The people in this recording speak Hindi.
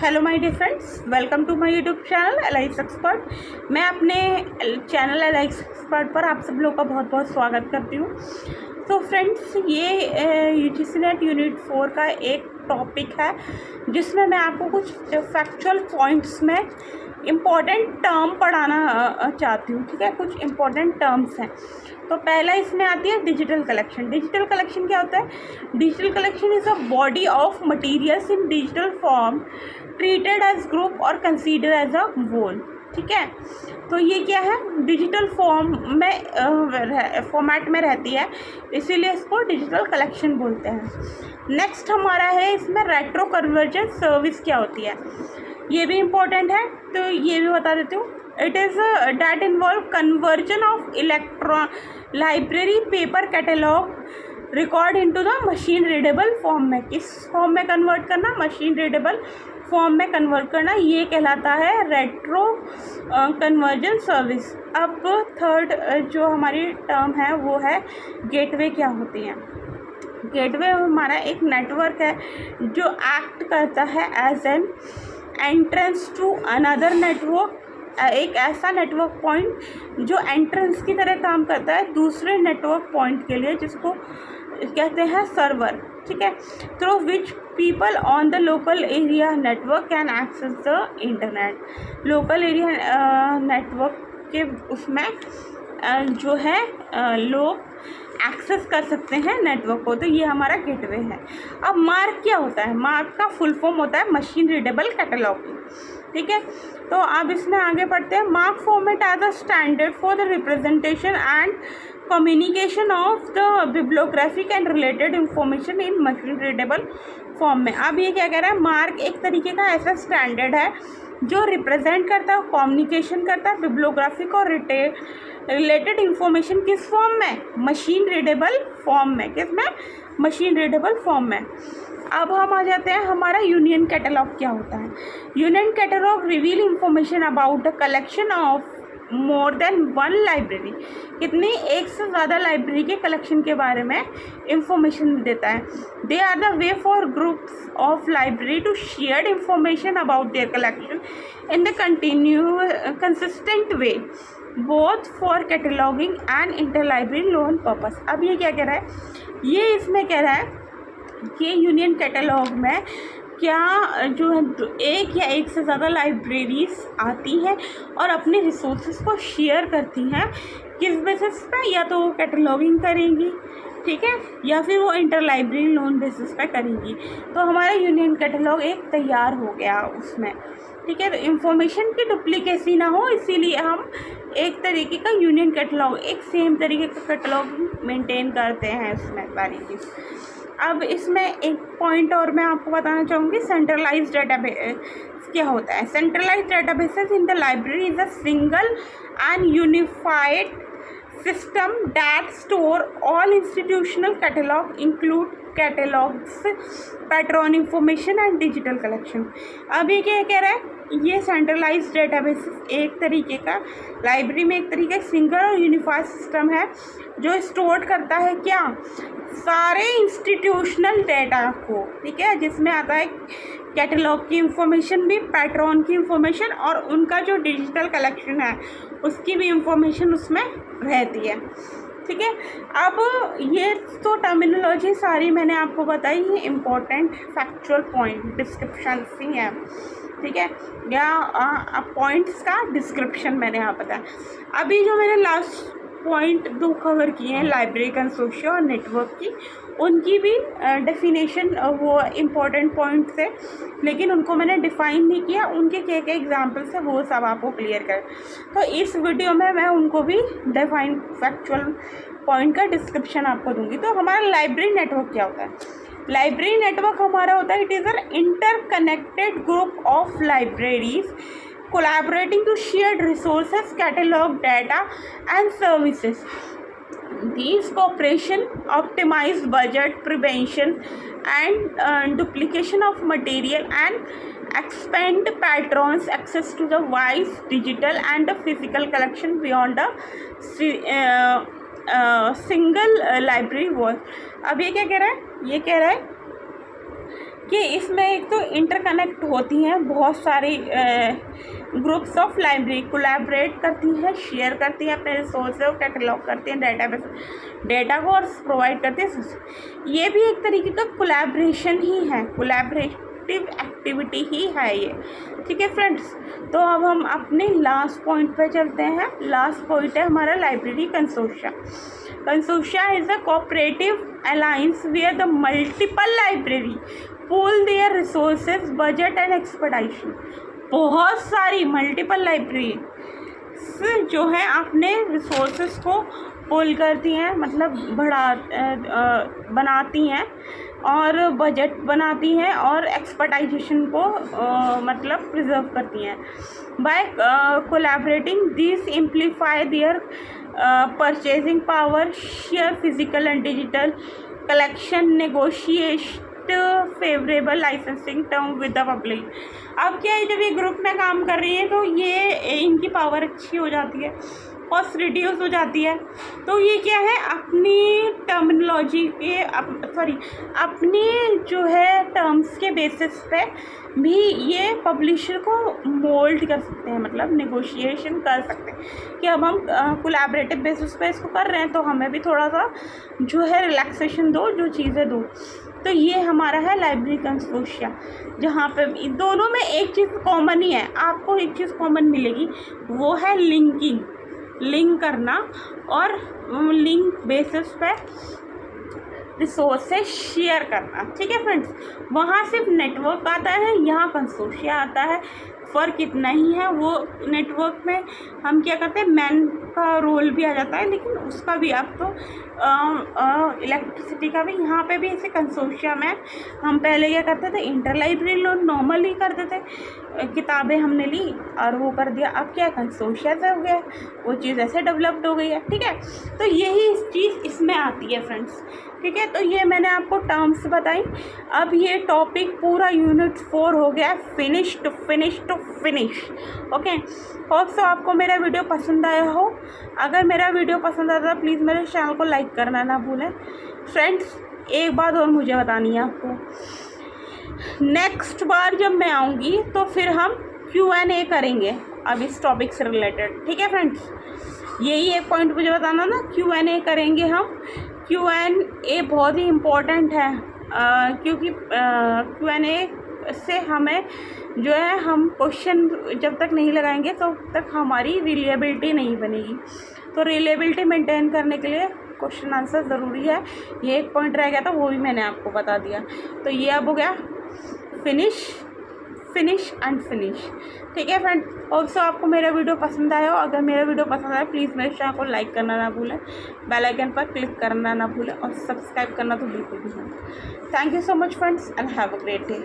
Hello my dear friends, welcome to my YouTube channel LIS expert. मैं अपने चैनल एलाइस एक्सपर्ट पर आप सब लोगों का बहुत बहुत स्वागत करती हूँ। तो फ्रेंड्स, ये यूजीसी नेट यूनिट 4 का एक टॉपिक है जिसमें मैं आपको कुछ फैक्चुअल पॉइंट्स में इम्पॉर्टेंट टर्म पढ़ाना चाहती हूँ। ठीक है, कुछ इम्पॉर्टेंट टर्म्स हैं। तो पहला इसमें आती है डिजिटल कलेक्शन। डिजिटल कलेक्शन क्या होता है? Digital collection is a body of materials in digital form treated age group और कंसीडर एज अ होल। ठीक है, तो ये क्या है? डिजिटल फॉर्म में फॉर्मेट में रहती है, इसीलिए इसको डिजिटल कलेक्शन बोलते हैं। नेक्स्ट हमारा है इसमें रेट्रो कन्वर्जेंस सर्विस क्या होती है, ये भी इम्पोर्टेंट है, तो ये भी बता देती हूँ। It is that involve conversion of electron library paper catalogue record into the machine readable form में। किस फॉर्म में कन्वर्ट करना? मशीन रीडेबल फॉर्म में कन्वर्ट करना, ये कहलाता है रेट्रो कन्वर्जन सर्विस। अब थर्ड जो हमारी टर्म है वो है गेटवे क्या होती है। गेटवे हमारा एक नेटवर्क है जो एक्ट करता है as an entrance to another network, एक ऐसा नेटवर्क पॉइंट जो एंट्रेंस की तरह काम करता है दूसरे नेटवर्क पॉइंट के लिए, जिसको कहते हैं सर्वर। ठीक है, through which people on the local area network can access the internet. Local area network के उसमें जो है लोग एक्सेस कर सकते हैं नेटवर्क को, तो ये हमारा गेटवे है। अब मार्क क्या होता है? मार्क का फुल फॉर्म होता है मशीन रीडेबल कैटलॉगिंग। ठीक है, तो अब इसमें आगे बढ़ते हैं। MARC format as a standard for the representation and communication of the bibliographic and related information in machine readable form में। अब ये क्या कह रहा है? मार्क एक तरीके का ऐसा स्टैंडर्ड है जो रिप्रेजेंट करता है, कम्युनिकेशन करता है बिब्लियोग्राफिक और रिलेटेड इंफॉर्मेशन किस फॉर्म में? मशीन रीडेबल फॉर्म में। किस में? मशीन रीडेबल फॉर्म में। अब हम आ जाते हैं, हमारा यूनियन कैटलॉग क्या होता है। Union catalogue reveal information about the collection of more than one library. कितनी? एक से ज़्यादा लाइब्रेरी के कलेक्शन के बारे में इंफॉर्मेशन देता है। They are the way for groups of library to share information about their collection in the consistent way both for cataloguing and inter library loan purpose. अब ये क्या कह रहा है? ये इसमें कह रहा है कि यूनियन कैटलॉग में क्या जो है एक या एक से ज़्यादा लाइब्रेरीज आती हैं और अपने रिसोर्सेज को शेयर करती हैं। किस बेसिस पे? या तो वो कैटलॉगिंग करेंगी, ठीक है, या फिर वो इंटर लाइब्रेरी लोन बेसिस पे करेंगी। तो हमारा यूनियन कैटलॉग एक तैयार हो गया उसमें। ठीक है, तो इंफॉर्मेशन की डुप्लीकेसी ना हो, इसीलिए हम एक तरीके का यूनियन कैटलॉग, एक सेम तरीके का कैटलॉग मेंटेन करते हैं इसमें सारी चीज़। अब इसमें एक पॉइंट और मैं आपको बताना चाहूँगी, सेंट्रलाइज्ड डेटाबेस क्या होता है। Centralised databases in the library is a single and unified system that store all institutional catalog include catalogs, patron information and digital collection। अब ये क्या कह रहा है? ये सेंट्रलाइज्ड डेटाबेस एक तरीके का लाइब्रेरी में एक तरीके का सिंगल और यूनिफाइड सिस्टम है जो स्टोर करता है क्या? सारे इंस्टीट्यूशनल डेटा को। ठीक है, जिसमें आता है कैटलॉग की इंफॉर्मेशन भी, पैट्रॉन की इंफॉर्मेशन और उनका जो डिजिटल कलेक्शन है उसकी भी इंफॉर्मेशन उसमें रहती है। ठीक है, अब ये तो टर्मिनोलॉजी सारी मैंने आपको बताई, ये इम्पोर्टेंट फैक्चुअल पॉइंट डिस्क्रिप्शन ही है। ठीक है, या पॉइंट्स का डिस्क्रिप्शन मैंने यहाँ बताया। अभी जो मैंने लास्ट पॉइंट 2 कवर किए हैं लाइब्रेरी कंसोर्शियम और नेटवर्क की, उनकी भी डेफिनेशन वो इम्पोर्टेंट पॉइंट्स है, लेकिन उनको मैंने डिफ़ाइन नहीं किया। उनके क्या क्या एग्जांपल्स है वो सब आपको क्लियर कर, तो इस वीडियो में मैं उनको भी डिफाइन फैक्चुअल पॉइंट का डिस्क्रिप्शन आपको दूंगी। तो हमारा लाइब्रेरी नेटवर्क क्या होता है? लाइब्रेरी नेटवर्क हमारा होता है, it is an interconnected group of libraries collaborating to shared resources, catalog data and services. These cooperation optimize budget prevention and duplication of material and expand patrons access to the wide digital and the physical collection beyond a single library wall। अब ये क्या कह रहा है? ये कह रहा है कि इसमें एक तो इंटरकनेक्ट होती हैं बहुत सारी ग्रुप्स ऑफ लाइब्रेरी, कोलैबोरेट करती हैं, शेयर करती हैं अपने रिसोर्स को, कैटलॉग करती हैं डेटा को और प्रोवाइड करती हैं। ये भी एक तरीके का कोलैबोरेशन ही है, कोलैबोरेटिव एक्टिविटी ही है ये। ठीक है फ्रेंड्स, तो अब हम अपने लास्ट पॉइंट पे चलते हैं। लास्ट पॉइंट है हमारा library consortia. Consortia is a cooperative alliance where the multiple library pool their resources, budget and expertise. बहुत सारी मल्टीपल लाइब्रेरी जो है अपने रिसोर्सेज को पुल करती हैं, मतलब बनाती हैं और बजट बनाती हैं और एक्सपर्टाइजेशन को मतलब प्रिजर्व करती हैं। By collaborating this amplify their purchasing power, share physical and digital collection, negotiate favourable licensing term with the public. अब क्या है, जब ये ग्रुप में काम कर रही है तो ये इनकी पावर अच्छी हो जाती है, कॉस्ट रिड्यूस हो जाती है। तो ये क्या है, अपनी टर्मिनोलॉजी के अपनी जो है टर्म्स के बेसिस पे भी ये पब्लिशर को मोल्ड कर सकते हैं, मतलब नेगोशिएशन कर सकते हैं कि अब हम कोलैबोरेटिव बेसिस पे इसको कर रहे हैं तो हमें भी थोड़ा सा जो है रिलैक्सेशन दो, जो चीज़ें दो। तो ये हमारा है लाइब्रेरी कंसोर्शिया, जहाँ पे दोनों में एक चीज़ कॉमन ही है, आपको एक चीज़ कॉमन मिलेगी, वो है लिंक करना और लिंक बेसिस पे रिसोर्सेज शेयर करना। ठीक है फ्रेंड्स, वहाँ सिर्फ नेटवर्क आता है, यहाँ कंसोर्शिया आता है। फ़र्क इतना ही है, वो नेटवर्क में हम क्या करते हैं, मैन का रोल भी आ जाता है, लेकिन उसका भी अब तो इलेक्ट्रिसिटी का भी यहाँ पे भी ऐसे कंसोर्शिया में हम पहले क्या करते थे, इंटर लाइब्रेरी लोन नॉर्मली करते थे, किताबें हमने ली और वो कर दिया। अब क्या कंसोर्शिया से हो गया, वो चीज़ ऐसे डेवलप्ड हो गई है। ठीक है, तो यही चीज़ इसमें आती है फ्रेंड्स। ठीक है, तो ये मैंने आपको टर्म्स बताई। अब ये टॉपिक पूरा यूनिट 4 हो गया finish to finish. Okay, hope so आपको मेरा वीडियो पसंद आया हो। अगर मेरा वीडियो पसंद आता है प्लीज़ मेरे चैनल को लाइक करना ना भूलें। फ्रेंड्स, एक बात और मुझे बतानी है आपको, नेक्स्ट बार जब मैं आऊँगी तो फिर हम Q&A करेंगे अब इस टॉपिक से रिलेटेड। ठीक है फ्रेंड्स, यही एक पॉइंट मुझे बताना ना, Q&A करेंगे हम। Q&A बहुत ही इम्पोर्टेंट है क्योंकि Q&A से हमें जो है, हम क्वेश्चन जब तक नहीं लगाएंगे तो तक हमारी रिलेबिलिटी नहीं बनेगी। तो रिलेबिलिटी मेंटेन करने के लिए क्वेश्चन आंसर ज़रूरी है। ये एक पॉइंट रह गया था, वो भी मैंने आपको बता दिया। तो ये अब हो गया फिनिश एंड फिनिश। ठीक है फ्रेंड, होप सो आपको मेरा वीडियो पसंद आया हो। अगर मेरा वीडियो पसंद आया प्लीज़ मेरे चैनल को लाइक करना ना भूलें, बेल आइकन पर क्लिक करना ना भूलें और सब्सक्राइब करना तो बिल्कुल भी नहीं। Thank you so much friends and have a great day.